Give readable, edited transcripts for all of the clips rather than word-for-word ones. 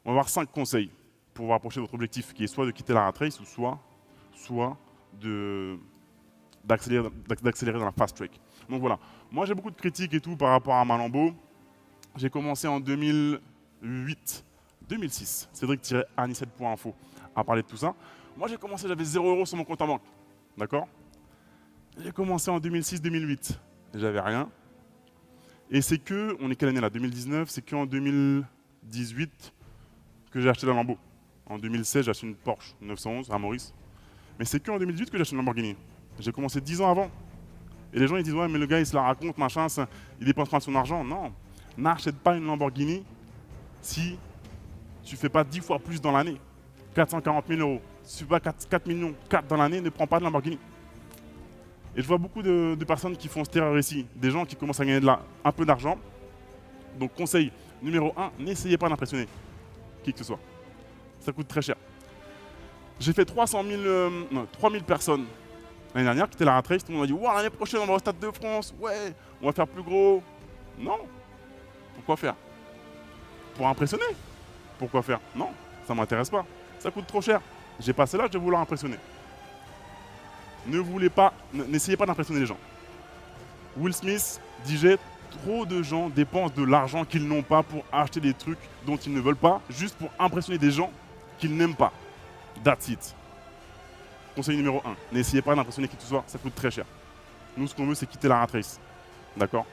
On va voir 5 conseils pour vous rapprocher de votre objectif, qui est soit de quitter la rat race, ou soit d'accélérer dans la fast track. Donc voilà. Moi, j'ai beaucoup de critiques et tout par rapport à ma Lambo. J'ai commencé en 2008, 2006. Cédric-Anicet.info a parlé de tout ça. Moi, j'ai commencé, j'avais 0 € sur mon compte en banque. D'accord? J'ai commencé en 2006-2008. J'avais rien. Et c'est que, on est quelle année là? 2019, c'est qu'en 2018 que j'ai acheté la Lambo. En 2016, j'ai acheté une Porsche 911 à Maurice. Mais c'est qu'en 2018 que j'ai acheté une Lamborghini. J'ai commencé 10 ans avant. Et les gens ils disent ouais mais le gars il se la raconte, machin, il dépense pas de son argent. Non, n'achète pas une Lamborghini si tu fais pas 10 fois plus dans l'année. 440 000 €. Si tu fais pas 4 millions 4 dans l'année, ne prends pas de Lamborghini. Et je vois beaucoup de personnes qui font cette erreur ici. Des gens qui commencent à gagner un peu d'argent. Donc conseil numéro 1, n'essayez pas d'impressionner qui que ce soit. Ça coûte très cher. J'ai fait 3000 personnes l'année dernière qui étaient la rat race. Tout le monde m'a dit wow, l'année prochaine on va au Stade de France, ouais, on va faire plus gros. Non. Pourquoi faire? Pour impressionner. Pourquoi faire? Non, ça ne m'intéresse pas. Ça coûte trop cher. J'ai passé l'âge de vouloir impressionner. N'essayez pas d'impressionner les gens. Will Smith disait trop de gens dépensent de l'argent qu'ils n'ont pas pour acheter des trucs dont ils ne veulent pas, juste pour impressionner des gens qu'ils n'aiment pas. That's it. Conseil numéro 1, n'essayez pas d'impressionner qui que ce soit, ça coûte très cher. Nous, ce qu'on veut, c'est quitter la rat race. D'accord?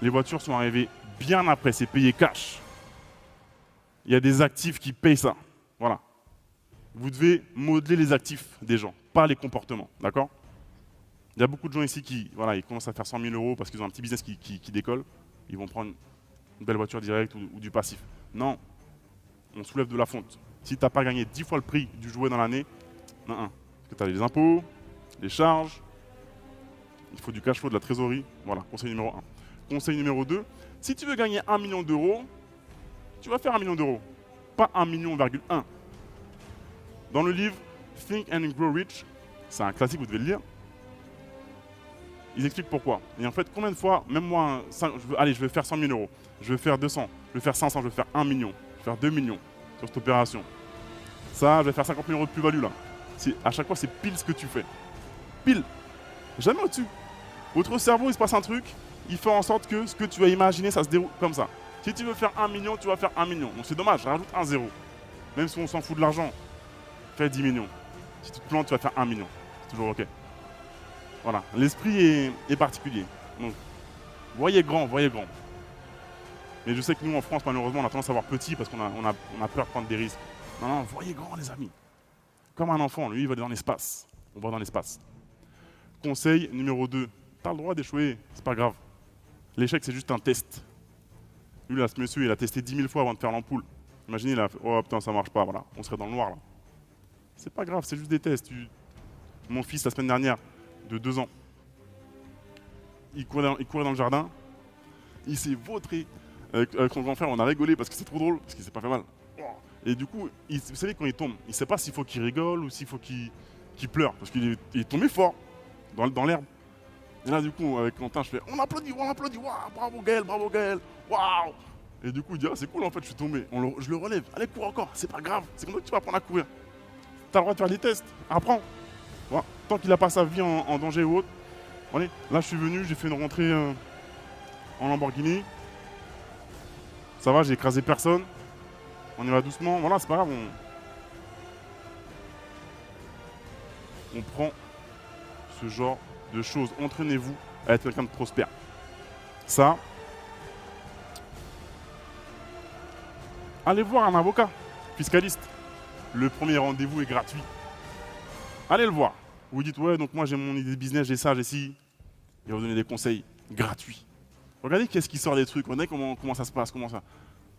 Les voitures sont arrivées bien après, c'est payé cash. Il y a des actifs qui payent ça. Voilà. Vous devez modeler les actifs des gens, pas les comportements. D'accord? Il y a beaucoup de gens ici qui ils commencent à faire 100 000 € parce qu'ils ont un petit business qui décolle. Ils vont prendre une belle voiture directe ou du passif. Non, on soulève de la fonte. Si tu n'as pas gagné 10 fois le prix du jouet dans l'année, non. Parce que tu as les impôts, les charges, il faut du cash flow, de la trésorerie. Voilà, conseil numéro 1. Conseil numéro 2, si tu veux gagner 1 million d'euros, tu vas faire 1 million d'euros, pas 1,1 million. Dans le livre Think and Grow Rich, c'est un classique, vous devez le lire, ils expliquent pourquoi. Et en fait, combien de fois, même moi, je veux faire 100 000 €, je veux faire 200, je veux faire 500, je veux faire 1 million, je veux faire 2 millions sur cette opération. Ça, je vais faire 50 000 € de plus-value là. À chaque fois, c'est pile ce que tu fais. Pile. Jamais au-dessus. Votre cerveau, il se passe un truc, il fait en sorte que ce que tu as imaginé, ça se déroule comme ça. Si tu veux faire 1 million, tu vas faire 1 million. Donc c'est dommage, rajoute un zéro. Même si on s'en fout de l'argent, fais 10 millions. Si tu te plantes, tu vas faire 1 million. C'est toujours OK. Voilà, l'esprit est particulier. Donc, voyez grand, voyez grand. Mais je sais que nous, en France, malheureusement, on a tendance à voir petit parce qu'on a peur de prendre des risques. Non, voyez grand, les amis. Comme un enfant, lui, il va dans l'espace. On va dans l'espace. Conseil numéro 2. Tu as le droit d'échouer, c'est pas grave. L'échec, c'est juste un test. Lui, là, ce monsieur, il a testé 10 000 fois avant de faire l'ampoule. Imaginez, il a fait, oh putain, ça marche pas, voilà. On serait dans le noir, là. C'est pas grave, c'est juste des tests. Mon fils, la semaine dernière, de 2 ans, il courait dans le jardin, il s'est vautré. Avec son grand frère, on a rigolé parce que c'est trop drôle, parce qu'il s'est pas fait mal. Et du coup, vous savez, quand il tombe, il sait pas s'il faut qu'il rigole ou s'il faut qu'il pleure, parce qu'il est tombé fort dans l'herbe. Et là, du coup, avec Quentin, je fais on applaudit, waouh, bravo Gaël, waouh. Et du coup, il dit ah, c'est cool en fait, je suis tombé. Je le relève, allez, cours encore, c'est pas grave, c'est comme ça que tu vas apprendre à courir. Tu as le droit de faire des tests, apprends. Voilà. Tant qu'il n'a pas sa vie en danger ou autre. Allez, là, je suis venu, j'ai fait une rentrée en Lamborghini. Ça va, j'ai écrasé personne. On y va doucement, voilà, c'est pas grave. On prend ce genre de choses. Entraînez-vous à être quelqu'un de prospère. Ça, allez voir un avocat fiscaliste. Le premier rendez-vous est gratuit. Allez le voir. Vous dites ouais, donc moi j'ai mon idée de business, j'ai ça, j'ai ci. Il va vous donner des conseils gratuits. Regardez qu'est-ce qui sort des trucs, regardez comment ça se passe, comment ça.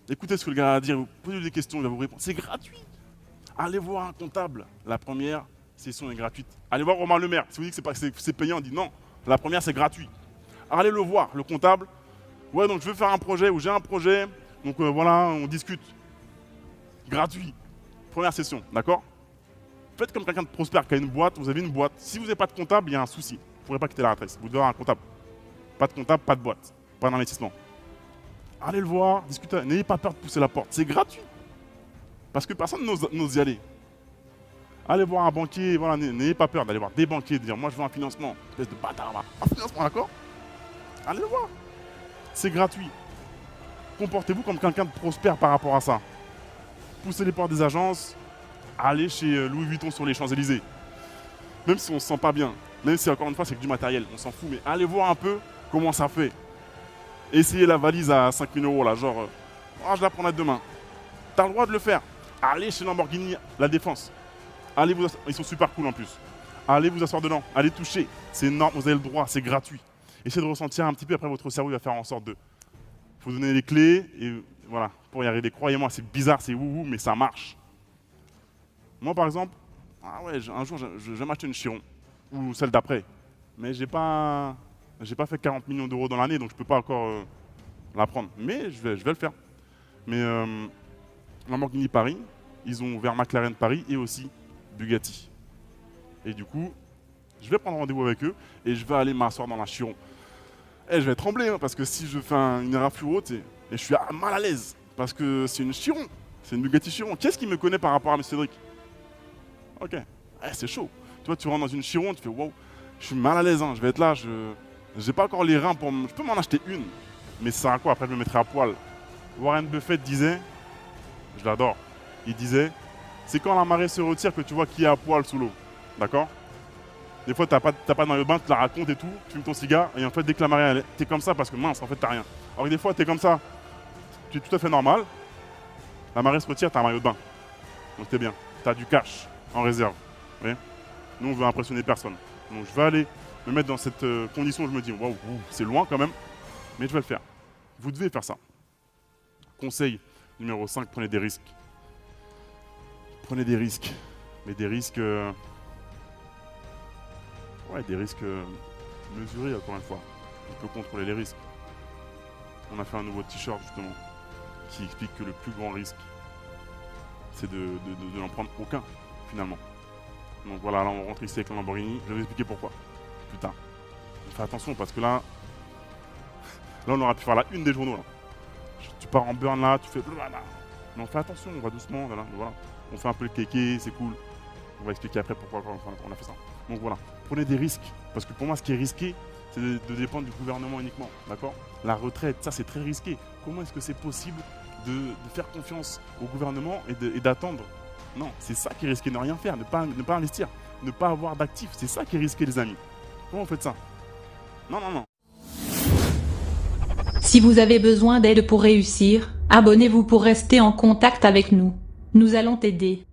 Écoutez ce que le gars a à dire, vous posez des questions, il va vous répondre. C'est gratuit. Allez voir un comptable. La première session est gratuite. Allez voir Romain Le Maire. Si vous dites que c'est payant, on dit non. La première, c'est gratuit. Allez le voir, le comptable. Ouais, donc je veux faire un projet ou j'ai un projet. Donc voilà, on discute. Gratuit. Première session, d'accord? Faites comme quelqu'un de prospère qui a une boîte, vous avez une boîte. Si vous n'avez pas de comptable, il y a un souci. Vous ne pourrez pas quitter la retraite. Vous devez avoir un comptable. Pas de comptable, pas de boîte. Pas d'investissement. Allez le voir, discutez. N'ayez pas peur de pousser la porte. C'est gratuit. Parce que personne n'ose y aller. Allez voir un banquier, voilà, n'ayez pas peur d'aller voir des banquiers, de dire moi je veux un financement, espèce de bâtard là. Un financement, d'accord? Allez le voir. C'est gratuit. Comportez-vous comme quelqu'un de prospère par rapport à ça. Poussez les portes des agences, allez chez Louis Vuitton sur les Champs-Élysées. Même si on se sent pas bien, même si encore une fois c'est que du matériel, on s'en fout, mais allez voir un peu comment ça fait. Essayez la valise à 5 000 € là, genre, je la prendrai demain. T'as le droit de le faire. Allez chez Lamborghini, La Défense. Allez vous asseoir. Ils sont super cool en plus. Allez vous asseoir dedans, allez toucher. C'est énorme, vous avez le droit, c'est gratuit. Essayez de ressentir un petit peu, après votre cerveau va faire en sorte de... Il faut donner les clés et voilà, pour y arriver. Croyez-moi, c'est bizarre, c'est wouhou, mais ça marche. Moi par exemple, un jour je vais m'acheter une Chiron, ou celle d'après. Mais j'ai pas fait 40 millions d'euros dans l'année, donc je peux pas encore la prendre. Mais je vais le faire. Mais Lamborghini Paris, ils ont ouvert McLaren Paris et aussi Bugatti. Et du coup, je vais prendre rendez-vous avec eux et je vais aller m'asseoir dans la Chiron. Et je vais trembler hein, parce que si je fais une erreur plus haute, et je suis mal à l'aise parce que c'est une Chiron, c'est une Bugatti Chiron. Qu'est-ce qui me connaît par rapport à M. Cédric? Ok, c'est chaud. Toi, tu rentres dans une Chiron, tu fais wow, je suis mal à l'aise, hein, je vais être là, j'ai pas encore les reins pour... Je peux m'en acheter une, mais ça sert à quoi? Après, je me mettrai à poil. Warren Buffett disait, je l'adore, il disait, c'est quand la marée se retire que tu vois qui est à poil sous l'eau. D'accord? Des fois, t'as pas dans le bain, tu la racontes et tout, tu fumes ton cigare, et en fait, dès que la marée, t'es comme ça parce que mince, en fait, t'as rien. Alors que des fois, t'es comme ça, tu es tout à fait normal, la marée se retire, t'as un maillot de bain. Donc t'es bien, t'as du cash en réserve. Vous voyez? Nous, on veut impressionner personne. Donc je vais aller me mettre dans cette condition où je me dis, waouh, c'est loin quand même, mais je vais le faire. Vous devez faire ça. Conseil numéro 5, prenez des risques. Prenez des risques. Mais des risques... des risques mesurés, encore une fois. On peut contrôler les risques. On a fait un nouveau t-shirt, justement, qui explique que le plus grand risque, c'est de n'en prendre aucun, finalement. Donc voilà, là, on rentre ici avec la Lamborghini. Je vais vous expliquer pourquoi. Putain. Fais attention, parce que là, on aurait pu faire la une des journaux, là. Tu pars en burn, là, tu fais... Non, fais attention, on va doucement, voilà. On fait un peu le kéké, c'est cool. On va expliquer après pourquoi on a fait ça. Donc voilà, prenez des risques. Parce que pour moi, ce qui est risqué, c'est de dépendre du gouvernement uniquement. D'accord? La retraite, ça c'est très risqué. Comment est-ce que c'est possible de faire confiance au gouvernement et d'attendre? Non, c'est ça qui est risqué, ne rien faire, ne pas investir, ne pas avoir d'actifs. C'est ça qui est risqué, les amis. Comment vous faites ça? Non. Si vous avez besoin d'aide pour réussir, abonnez-vous pour rester en contact avec nous. Nous allons t'aider.